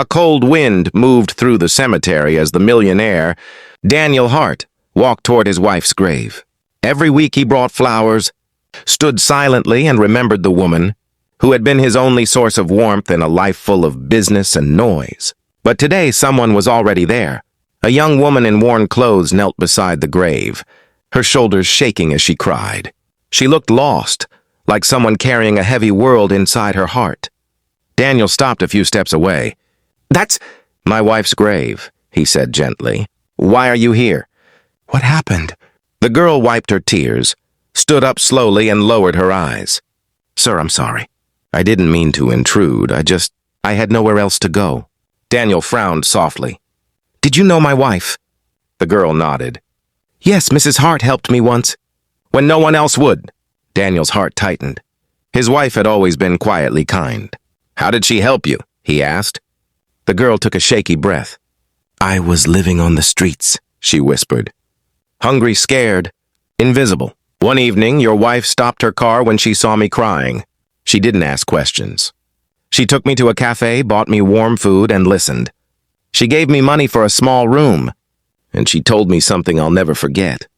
A cold wind moved through the cemetery as the millionaire, Daniel Hart, walked toward his wife's grave. Every week he brought flowers, stood silently and remembered the woman who had been his only source of warmth in a life full of business and noise. But today someone was already there. A young woman in worn clothes knelt beside the grave, her shoulders shaking as she cried. She looked lost, like someone carrying a heavy world inside her heart. Daniel stopped a few steps away. "That's my wife's grave," he said gently. "Why are you here?" What happened? The girl wiped her tears, stood up slowly and lowered her eyes. "Sir, I'm sorry. I didn't mean to intrude. I had nowhere else to go." Daniel frowned softly. "Did you know my wife?" The girl nodded. "Yes, Mrs. Hart helped me once, when no one else would." Daniel's heart tightened. His wife had always been quietly kind. "How did she help you?" he asked. The girl took a shaky breath. "I was living on the streets," she whispered. "Hungry, scared, invisible. One evening, your wife stopped her car when she saw me crying. She didn't ask questions. She took me to a cafe, bought me warm food, and listened. She gave me money for a small room, and she told me something I'll never forget.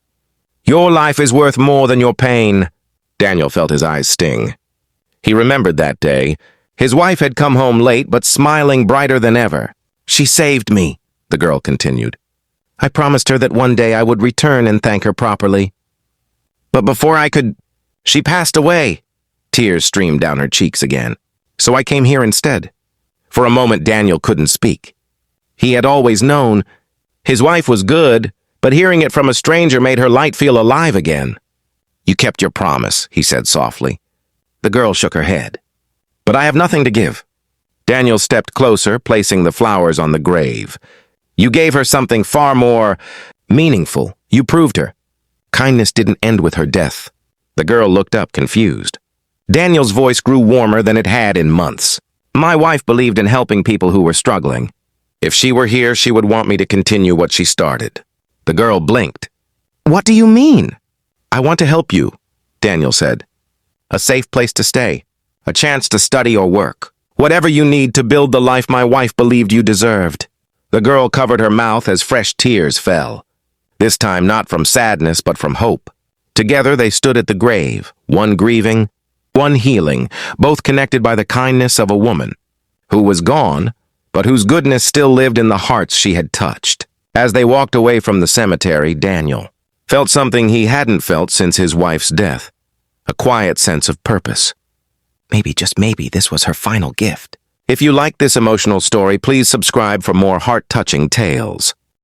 Your life is worth more than your pain." Daniel felt his eyes sting. He remembered that day. His wife had come home late, but smiling brighter than ever. "She saved me," the girl continued. "I promised her that one day I would return and thank her properly. But before I could, she passed away." Tears streamed down her cheeks again. "So I came here instead." For a moment, Daniel couldn't speak. He had always known his wife was good, but hearing it from a stranger made her light feel alive again. "You kept your promise," he said softly. The girl shook her head. "But I have nothing to give." Daniel stepped closer, placing the flowers on the grave. "You gave her something far more meaningful. You proved her. Kindness didn't end with her death." The girl looked up, confused. Daniel's voice grew warmer than it had in months. "My wife believed in helping people who were struggling. If she were here, she would want me to continue what she started." The girl blinked. "What do you mean?" "I want to help you," Daniel said. "A safe place to stay. A chance to study or work. Whatever you need to build the life my wife believed you deserved." The girl covered her mouth as fresh tears fell. This time not from sadness, but from hope. Together they stood at the grave, one grieving, one healing, both connected by the kindness of a woman who was gone, but whose goodness still lived in the hearts she had touched. As they walked away from the cemetery, Daniel felt something he hadn't felt since his wife's death. A quiet sense of purpose. Maybe, just maybe, this was her final gift. If you like this emotional story, please subscribe for more heart-touching tales.